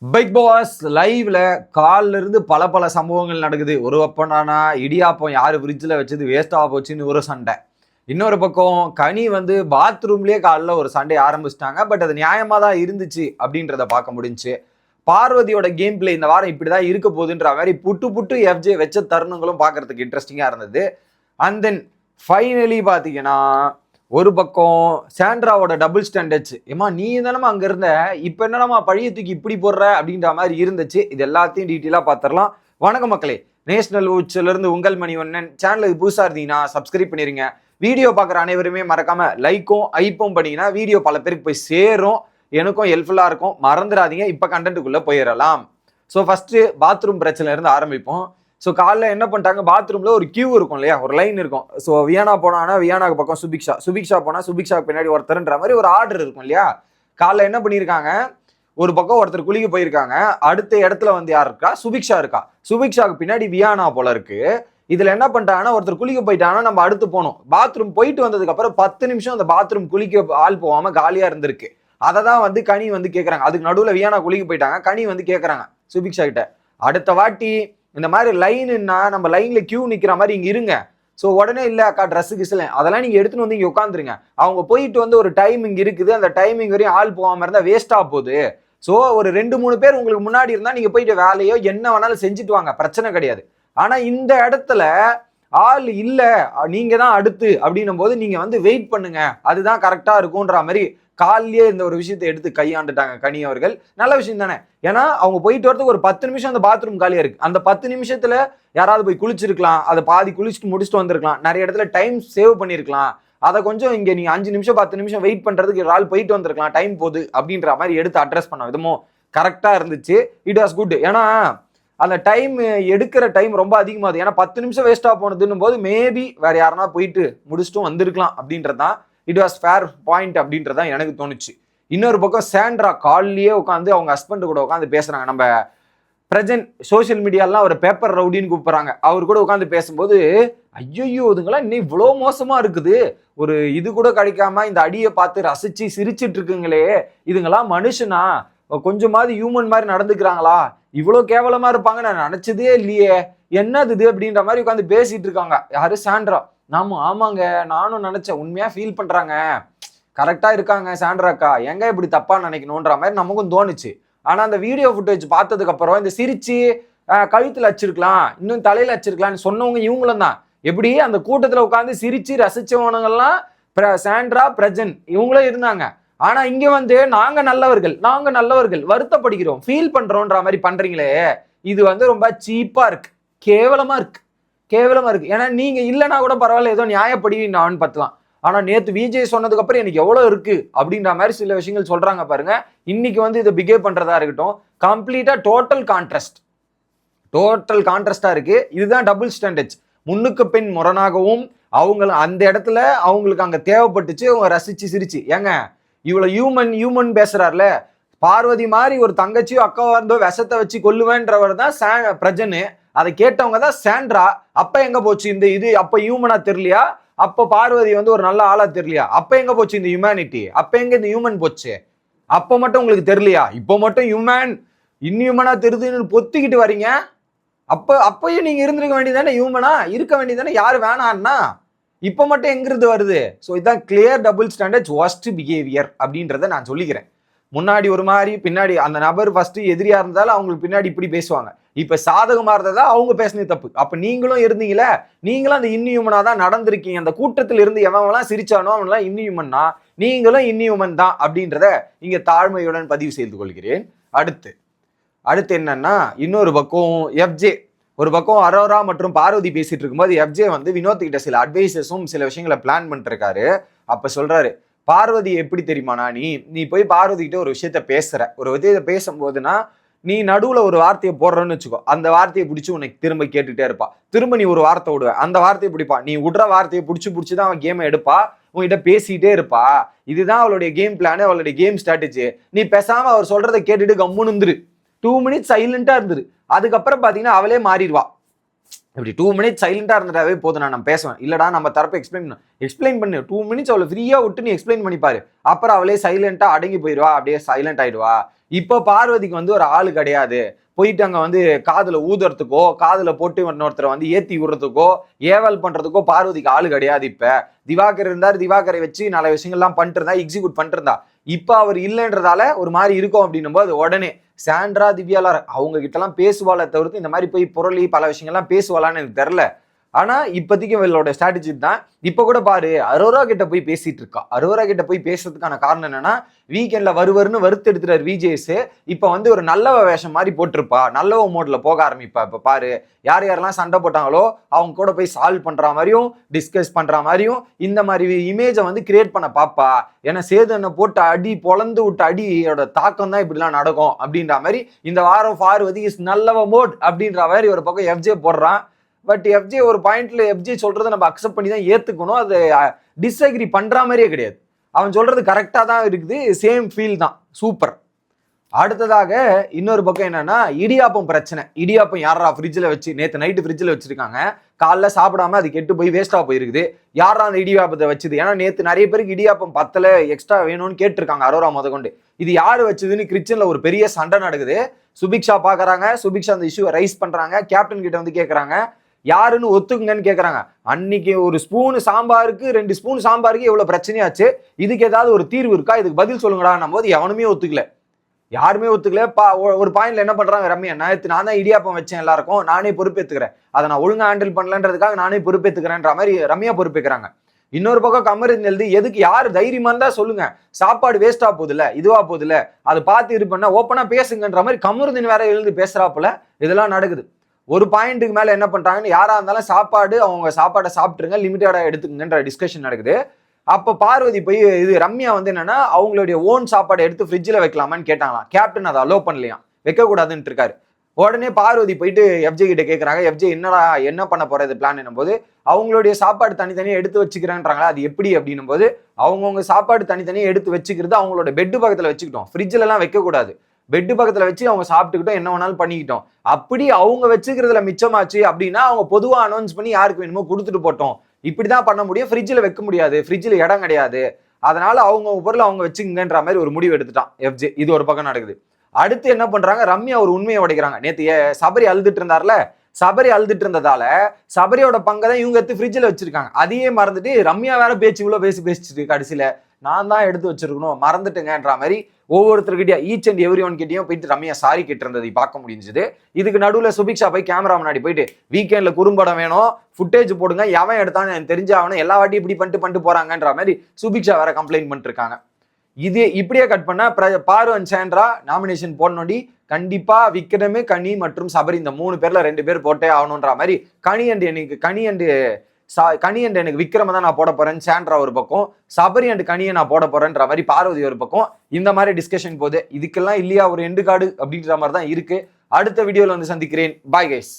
Big pass லைவ்ல காலில இருந்து பல சம்பவங்கள் நடக்குது. ஒரு பக்கம்னா இடியாப்பம் யாரு ஃப்ரிட்ஜில் வச்சது வேஸ்டா போச்சுன்னு ஒரு சண்டை. இன்னொரு பக்கம் கனி வந்து பாத்ரூம்லயே காலைல ஒரு சண்டையை ஆரம்பிச்சிட்டாங்க. பட் அது நியாயமா தான் இருந்துச்சு அப்படின்றத பார்க்க முடிஞ்சுச்சு. பார்வதியோட கேம் பிளே இந்த வாரம் இப்படிதான் இருக்க போகுதுன்ற மாதிரி புட்டு எஃப்ஜே வச்ச தருணங்களும் பார்க்கறதுக்கு இன்ட்ரெஸ்டிங்கா இருந்தது. அண்ட் தென் ஃபைனலி பார்த்தீங்கன்னா ஒரு பக்கம் சாண்ட்ராவோட டபுள் ஸ்டாண்டர்ட்ஸ், ஏமா நீ தானமா அங்க இருந்த, இப்ப என்னடாமா பழைய தூக்கி இப்படி போடுற அப்படின்ற மாதிரி இருந்துச்சு. இது எல்லாத்தையும் டீட்டெயிலா பார்த்துடலாம். வணக்கம் மக்களே, நேஷனல் உச்சில இருந்து உங்கள் மணிவண்ணன். சேனலுக்கு புதுசா இருந்தீங்கன்னா சப்ஸ்கிரைப் பண்ணிருங்க. வீடியோ பார்க்குற அனைவருமே மறக்காம லைக்கும் ஐப்பும் பண்ணீங்கன்னா வீடியோ பல பேருக்கு போய் சேரும், எனக்கும் ஹெல்ப்ஃபுல்லா இருக்கும். மறந்துடாதீங்க. இப்ப கண்டென்ட்டுக்குள்ள போயிடலாம். ஸோ ஃபர்ஸ்ட் பாத்ரூம் பிரச்சனை இருந்து ஆரம்பிப்போம். ஸோ காலைல என்ன பண்ணிட்டாங்க, பாத்ரூம்ல ஒரு கியூ இருக்கும் இல்லையா, ஒரு லைன் இருக்கும். ஸோ வியானா போனானா வியானாக்கு பக்கம் சுபிக்ஷா போனா சுபிக்ஷாக்கு பின்னாடி ஒருத்தர்ன்ற மாதிரி ஒரு ஆர்டர் இருக்கும் இல்லையா. காலைல என்ன பண்ணியிருக்காங்க, ஒரு பக்கம் ஒருத்தர் குளிக்க போயிருக்காங்க, அடுத்த இடத்துல வந்து யார் இருக்கா, சுபிக்ஷா இருக்கா. சுபிக்ஷாக்கு பின்னாடி வியானா போல இருக்கு. இதுல என்ன பண்ணிட்டாங்கன்னா, ஒருத்தர் குளிக்க போயிட்டாங்கன்னா நம்ம அடுத்து போகணும். பாத்ரூம் போயிட்டு வந்ததுக்கு அப்புறம் 10 நிமிஷம் அந்த பாத்ரூம் குளிக்க ஆள் போகாம காலியா இருந்திருக்கு. அதை தான் வந்து கனி வந்து கேட்கறாங்க. அதுக்கு நடுவில் வியானா குளிக்க போயிட்டாங்க, கனி வந்து கேட்கறாங்க சுபிக்ஷா கிட்ட, அடுத்த வாட்டி இந்த மாதிரி லைன்னா நம்ம லைன்ல கியூ நிக்கிற மாதிரி இங்க இருங்க. ஸோ உடனே இல்ல அக்கா ட்ரெஸ் கிஸ்ல அதெல்லாம் நீங்க எடுத்துன்னு வந்து இங்க உட்காந்துருங்க. அவங்க போயிட்டு வந்து ஒரு டைமிங் இருக்குது, அந்த டைமிங் வரையும் ஆள் போகாம இருந்தா வேஸ்டா போகுது. ஸோ ஒரு 2-3 பேர் உங்களுக்கு முன்னாடி இருந்தா நீங்க போயிட்டு வேலையோ என்ன வேணாலும் செஞ்சுட்டு வாங்க, பிரச்சனை கிடையாது. ஆனா இந்த இடத்துல ஆள் இல்ல, நீங்க தான் அடுத்து அப்படின்னும் போது நீங்க வந்து வெயிட் பண்ணுங்க, அதுதான் கரெக்டா இருக்கும்ன்ற மாதிரி காலையே இந்த ஒரு விஷயத்தை எடுத்து கையாண்டுட்டாங்க கனி அவர்கள். நல்ல விஷயம் தானே. ஏன்னா அவங்க போயிட்டு வரதுக்கு ஒரு 10 நிமிஷம் அந்த பாத்ரூம் காலியா இருக்கு. அந்த 10 நிமிஷத்துல யாராவது போய் குளிச்சிருக்கலாம், அதை பாதி குளிச்சுட்டு முடிச்சுட்டு வந்திருக்கலாம், நிறைய இடத்துல டைம் சேவ் பண்ணிருக்கலாம். அதை கொஞ்சம் இங்க நீங்க 5 நிமிஷம் 10 நிமிஷம் வெயிட் பண்றதுக்கு ஒரு ஆள் போயிட்டு வந்திருக்கலாம், டைம் போகுது அப்படின்ற மாதிரி எடுத்து அட்ரஸ் பண்ண விதமும் கரெக்டா இருந்துச்சு. It was good. ஏன்னா அந்த டைம் எடுக்கிற டைம் ரொம்ப அதிகமாகுது. ஏன்னா 10 நிமிஷம் வேஸ்டா போனதுன்னும் போது மேபி வேற யாருன்னா போயிட்டு முடிச்சுட்டும் வந்திருக்கலாம் அப்படின்றதான் இட் வாஸ் ஃபேர் பாயிண்ட் அப்படின்றதான் எனக்கு தோணுச்சு. இன்னொரு பக்கம் சாண்ட்ரா காலிலேயே உட்காந்து அவங்க ஹஸ்பண்ட் கூட உட்காந்து பேசுறாங்க. நம்ம பிரசன்ட் சோசியல் மீடியாலாம் ஒரு பேப்பர் ரவுடின்னு கூப்பிடுறாங்க. அவர் கூட உட்காந்து பேசும்போது ஐயோ இதுங்களாம் இன்னும் இவ்வளோ மோசமா இருக்குது, ஒரு இது கூட கிடைக்காம இந்த அடியை பார்த்து ரசிச்சு சிரிச்சிட்டு இருக்குங்களே, இதுங்களாம் மனுஷனா, கொஞ்சமாவது ஹியூமன் மாதிரி நடந்துக்கிறாங்களா, இவ்வளோ கேவலமா இருப்பாங்க நான் நினைச்சதே இல்லையே, என்னது இது அப்படின்ற மாதிரி உட்காந்து பேசிட்டு இருக்காங்க. யாரு, சாண்ட்ரா. ஆமாங்க நானும் நினைச்சேன், உண்மையா ஃபீல் பண்றாங்க, கரெக்டா இருக்காங்க சாண்ட்ராக்கா, எங்க இப்படி தப்பா நினைக்கணும்ன்ற மாதிரி நமக்கும் தோணுச்சு. ஆனா அந்த வீடியோ ஃபுட்டேஜ் பார்த்ததுக்கு அப்புறம் இந்த சிரிச்சு கழுத்துல வச்சிருக்கலாம், இன்னும் தலையில வச்சிருக்கலாம்னு சொன்னவங்க இவங்களும் தான். எப்படி அந்த கூட்டத்துல உட்காந்து சிரிச்சு ரசிச்சவனுங்கெல்லாம் சாண்ட்ரா பிரஜன் இவங்களும் இருந்தாங்க. ஆனா இங்க வந்து நாங்க நல்லவர்கள் வருத்தப்படுகிறோம் ஃபீல் பண்றோம்ன்ற மாதிரி பண்றீங்களே, இது வந்து ரொம்ப சீப்பா இருக்கு, கேவலமா இருக்கு. ஏன்னா நீங்க இல்லைன்னா கூட பரவாயில்ல, ஏதோ நியாயப்படி நான் பத்தலாம். ஆனா நேத்து விஜய் சொன்னதுக்கு அப்புறம் எனக்கு எவ்வளவு இருக்கு அப்படின்ற மாதிரி சில விஷயங்கள் சொல்றாங்க பாருங்க. இன்னைக்கு வந்து இதை பிகேவ் பண்றதா இருக்கட்டும், கம்ப்ளீட்டா டோட்டல் கான்ட்ராஸ்டா இருக்கு. இதுதான் டபுள் ஸ்டாண்டர்ட்ஸ். முன்னுக்கு பின் முரணாகவும் அவங்க அந்த இடத்துல அவங்களுக்கு அங்க தேவைப்பட்டுச்சு, அவங்க ரசிச்சு சிரிச்சு. ஏங்க இவ்வளவு ஹியூமன் பேசுறாருல, பார்வதி மாதிரி ஒரு தங்கச்சியோ அக்காவா இருந்தோ விஷத்தை வச்சு கொல்லுவேன்றவர் தான் பிரஜனு, அதை கேட்டவங்க தான் சாண்ட்ரா. அப்ப எங்க போச்சு இந்த இது, அப்ப ஹியூமனா தெரியலையா, அப்ப பார்வதி வந்து ஒரு நல்ல ஆளா தெரியலையா, அப்ப எங்க போச்சு இந்த ஹியூமனிட்டி, அப்ப எங்க இந்த ஹியூமன் போச்சு, அப்ப மட்டும் உங்களுக்கு தெரியலையா, இப்போ மட்டும் இன்ஹியூமனா தெரியுதுன்னு பொத்திக்கிட்டு வரீங்க. அப்பயும் நீங்க இருந்திருக்க வேண்டியதானே, ஹியூமனா இருக்க வேண்டியதானே, யாரு வேணான்னா, இப்ப மட்டும் எங்கிருந்து வருது. ஸோ இதுதான் clear double standards worst behaviour அப்படின்றத நான் சொல்லிக்கிறேன். முன்னாடி ஒரு மாதிரி, பின்னாடி அந்த நபர் ஃபர்ஸ்ட் எதிரியா இருந்தாலும் அவங்களுக்கு பின்னாடி இப்படி பேசுவாங்க, இப்ப சாதகமா இருந்ததா அவங்க பேசினது தப்பு. அப்ப நீங்களும் இருந்தீங்களே, நீங்களும் அந்த இன்னியூமனா தான் நடந்திருக்கீங்க. அந்த கூட்டத்தில் இருந்து எவன்லாம் சிரிச்சானோ அவன்லாம் இன்னியூமன்னா, நீங்களும் இன்னியூமன் தான் அப்படின்றத இங்க தாழ்மையுடன் பதிவு செய்து கொள்கிறேன். அடுத்து என்னன்னா, இன்னொரு பக்கம் எஃப்ஜே, ஒரு பக்கம் அரோரா மற்றும் பார்வதி பேசிட்டு இருக்கும்போது எஃப்ஜே வந்து வினோத் கிட்ட சில அட்வைசஸும் சில விஷயங்களை பிளான் பண்ணிட்டு இருக்காரு. அப்ப சொல்றாரு, பார்வதி எப்படி தெரியுமாண்ணா, நீ போய் பார்வதி கிட்ட ஒரு விஷயத்த பேசுற, ஒரு விஷயத்த பேசும்போதுன்னா நீ நடுவுல ஒரு வார்த்தையை போடுறன்னு வச்சுக்கோ, அந்த வார்த்தையை பிடிச்சி உனக்கு திரும்ப கேட்டுட்டே இருப்பா, திரும்ப நீ ஒரு வார்த்தை விடுவ, அந்த வார்த்தையை பிடிப்பா, நீ விடுற வார்த்தையை பிடிச்சிதான் அவன் கேமை எடுப்பா, உங்ககிட்ட பேசிட்டே இருப்பா. இதுதான் அவளுடைய கேம் பிளான், அவளுடைய கேம் ஸ்ட்ராட்டஜி. நீ பேசாம அவர் சொல்றதை கேட்டுட்டு கம்முன்னு இருந்துரு, 2 மினிட்ஸ் சைலண்டா இருந்துரு. அதுக்கப்புறம் பாத்தீங்கன்னா அவளே மாறிடுவா. இப்படி 2 மினிட்ஸ் சைலண்டா இருந்துட்டாவே போதும், நான் பேசுவேன் இல்லடா, நம்ம தரப்ப எக்ஸ்பிளைன் பண்ணு, 2 மினிட்ஸ் அவளை ஃப்ரீயா விட்டு நீ எக்ஸ்பிளைன் பண்ணிப்பாரு, அப்புறம் அவளே சைலண்டா அடங்கி போயிடுவா, அப்படியே சைலண்ட் ஆயிடுவா. இப்போ பார்வதிக்கு வந்து ஒரு ஆளு கிடையாது, போயிட்டு அங்க வந்து காதுல ஊதுறதுக்கோ காதுல போட்டு இன்னொருத்தரை வந்து ஏத்தி விடுறதுக்கோ ஏவல் பண்றதுக்கோ பார்வதிக்கு ஆளு கிடையாது. இப்ப திவாகர் இருந்தார், திவாகரை வச்சு நல்ல விஷயங்கள்லாம் பண்ணிட்டு இருந்தா, எக்ஸிக்யூட் பண்ணிட்டு இருந்தா. இப்ப அவர் இல்லைன்றதால ஒரு மாதிரி இருக்கும் அப்படின்னும் போது உடனே சாண்ட்ரா திவ்யாலாம் அவங்க கிட்ட எல்லாம் பேசுவாளை தவிர்த்து இந்த மாதிரி போய் புரளி பல விஷயங்கள்லாம் பேசுவாளான்னு எனக்கு தெரியல. ஆனா இப்போதைக்கு இவளோட ஸ்ட்ராட்டஜி தான். இப்ப கூட பாரு, அரோரா கிட்ட போய் பேசிட்டு இருக்கா. அரோரா கிட்ட போய் பேசுறதுக்கான காரணம் என்னன்னா, வீக்கெண்ட்ல வருவருன்னு வறுத்து எடுத்துறாரு விஜேஸ். இப்ப வந்து ஒரு நல்லவ வேஷம் மாதிரி போட்டிருப்பா, நல்லவ மோட்ல போக ஆரம்பிப்பா. இப்ப பாரு, யார் யாரெல்லாம் சண்டை போட்டாங்களோ அவங்க கூட போய் சால்வ் பண்ற மாதிரியும் டிஸ்கஸ் பண்ற மாதிரியும் இந்த மாதிரி இமேஜை வந்து கிரியேட் பண்ண பாப்பா. ஏன்னா சேதனை போட்டு அடி பொழந்து விட்டு அடியோட தாக்கம் தான் இப்படிலாம் நடக்கும் அப்படின்ற மாதிரி இந்த வாரம் பார்வதி இஸ் நல்லவ மோட் அப்படின்ற மாதிரி ஒரு பக்கம் எஃப்ஜே போடுறான். பட் எஃப்ஜே ஒரு பாயிண்ட்ல எஃப்ஜே சொல்றதை நம்ம அக்செப்ட் பண்ணி தான் ஏத்துக்கணும். அது டிஸ்அக்ரி பண்ற மாதிரியே கிடையாது. அவன் சொல்றது கரெக்டா தான் இருக்குது, சேம் ஃபீல் தான், சூப்பர். அடுத்ததாக இன்னொரு பக்கம் என்னன்னா இடியாப்பம் பிரச்சனை. இடியாப்பம் யாரா ஃப்ரிட்ஜில் வச்சு நேற்று நைட்டு ஃப்ரிட்ஜில் வச்சிருக்காங்க, காலைல சாப்பிடாம அது கெட்டு போய் வேஸ்டா போயிருக்குது. யாரா அந்த இடியாப்பத்தை வச்சுது? ஏன்னா நேற்று நிறைய பேருக்கு இடியாப்பம் பத்தல, எக்ஸ்ட்ரா வேணும்னு கேட்டிருக்காங்க அரோரா முத கொண்டு. இது யாரு வச்சதுன்னு கிச்சன்ல ஒரு பெரிய சண்டை நடக்குது. சுபிக்ஷா பாக்குறாங்க, சுபிக்ஷா அந்த இஷ்யூவை ரைஸ் பண்றாங்க, கேப்டன் கிட்ட வந்து கேட்கறாங்க யாருன்னு ஒத்துக்குங்கன்னு கேட்கறாங்க. அன்னைக்கு ஒரு ஸ்பூனு சாம்பாருக்கு 2 ஸ்பூன் சாம்பாருக்கு எவ்வளவு பிரச்சனையாச்சு, இதுக்கு ஏதாவது ஒரு தீர்வு இருக்கா, இதுக்கு பதில் சொல்லுங்கடா போது எவனுமே ஒத்துக்கல, யாருமே ஒத்துக்கல. ஒரு பாயிண்ட்ல என்ன பண்றாங்க ரம்யா, நான் தான் இடியாப்பம் வச்சேன் எல்லாருக்கும், நானே பொறுப்பேற்றுக்கிறேன், அதை நான் ஒழுங்கா ஹேண்டில் பண்ணலன்றதுக்காக நானே பொறுப்பேற்றுக்கிறேன்ற மாதிரி ரம்யா பொறுப்பேற்கிறாங்க. இன்னொரு பக்கம் கமருதீன் எழுதி எதுக்கு யாரு தைரியமா இருந்தா சொல்லுங்க, சாப்பாடு வேஸ்டா போகுதுல இதுவா போகுதுல அதை பார்த்து இது பண்ண ஓப்பனா பேசுங்கன்ற மாதிரி கமருதீன் வேற எழுந்து பேசுறாப்புல. இதெல்லாம் நடக்குது. ஒரு பாயிண்ட்டுக்கு மேல என்ன பண்றாங்கன்னு, யாரா இருந்தாலும் சாப்பாடு அவங்க சாப்பாடை சாப்பிட்டுருங்க, லிமிட்டடா எடுத்துக்கங்கன்ற டிஸ்கஷன் நடக்குது. அப்ப பார்வதி போய் இது ரம்யா வந்து என்னன்னா அவங்களுடைய ஓன் சாப்பாடை எடுத்து ஃப்ரிட்ஜில் வைக்கலாமான்னு கேட்டாங்களாம். கேப்டன் அதை அலோ பண்ணலையாம், வைக்க கூடாதுன்னு இருக்காரு. உடனே பார்வதி போயிட்டு எஃப்ஜே கிட்ட கேட்கறாங்க, எஃப்ஜே என்னடா என்ன பண்ண போறது பிளான் என்னும் போது, அவங்களுடைய சாப்பாடு தனித்தனியாக எடுத்து வச்சுக்கிறேன்றாங்களா, அது எப்படி அப்படின்னும் போது அவங்கவுங்க சாப்பாடு தனித்தனியாக எடுத்து வச்சுக்கிறது அவங்களோட பெட்டு பக்கத்துல வச்சுக்கிட்டோம், ஃப்ரிட்ஜில் எல்லாம் வைக்கக்கூடாது, பெட்டு பக்கத்துல வச்சு அவங்க சாப்பிட்டுக்கிட்டோம், என்ன வேணாலும் பண்ணிக்கிட்டோம். அப்படி அவங்க வச்சுக்கிறதுல மிச்சமாச்சு அப்படின்னா அவங்க பொதுவாக அனௌன்ஸ் பண்ணி யாருக்கு வேணுமோ கொடுத்துட்டு போட்டோம், இப்படிதான் பண்ண முடியும், ஃப்ரிட்ஜில் வைக்க முடியாது, ஃப்ரிட்ஜில் இடம் கிடையாது, அதனால அவங்க பொருள் அவங்க வச்சுங்கன்ற மாதிரி ஒரு முடிவு எடுத்துட்டான் எஃப்ஜே. இது ஒரு பக்கம் நடக்குது. அடுத்து என்ன பண்றாங்க, ரம்யா ஒரு உண்மையை உடைக்கிறாங்க. நேத்து சபரி அழுதுட்டு இருந்தார்ல, சபரி அழுதுட்டு இருந்ததால சபரியோட பங்கை தான் இவங்க எடுத்து ஃப்ரிட்ஜில் வச்சிருக்காங்க. அதையே மறந்துட்டு ரம்யா வேற பேச்சு இவ்வளோ பேசிட்டு கடைசியில நான் தான் எடுத்து வச்சிருக்கணும் மறந்துட்டுங்கன்ற மாதிரி ஒவ்வொருத்தருக்கிட்டயும் ஈச் அண்ட் எவ்ரி ஒன் கிட்டையும் போயிட்டு ரம்யா சாரி கேட்டிருந்ததை பார்க்க முடிஞ்சது. இதுக்கு நடுவில் சுபிக்ஷா போய் கேமரா முன்னாடி போயிட்டு வீக்கெண்ட்ல குறும்படம் வேணும், ஃபுட்டேஜ் போடுங்க, எவன் எடுத்தான்னு எனக்கு தெரிஞ்சாகணும், எல்லா வாட்டியும் இப்படி பண்ணிட்டு போறாங்கன்ற மாதிரி சுபிக்ஷா வேற கம்ப்ளைண்ட் பண்ணிட்டு இருக்காங்க. இது இப்படியே கட் பண்ணா பாரு அண்ட் சாண்ட்ரா நாமினேஷன் போடணும்டி, கண்டிப்பா விக்ரமு கனி மற்றும் சபரி இந்த 3 பேர்ல 2 பேர் போட்டே ஆகணும்ன்ற மாதிரி கனி அண்ட் எனக்கு விக்ரம தான் நான் போட போறேன் சாண்ட்ரா ஒரு பக்கம், சபரி அண்ட் கனியை நான் போட போறேன்ற மாதிரி பார்வதி ஒரு பக்கம். இந்த மாதிரி டிஸ்கஷன் போகுது. இதுக்கெல்லாம் இல்லையா ஒரு எண்டு கார்டு அப்படின்ற மாதிரி தான் இருக்கு. அடுத்த வீடியோல வந்து சந்திக்கிறேன். Bye guys.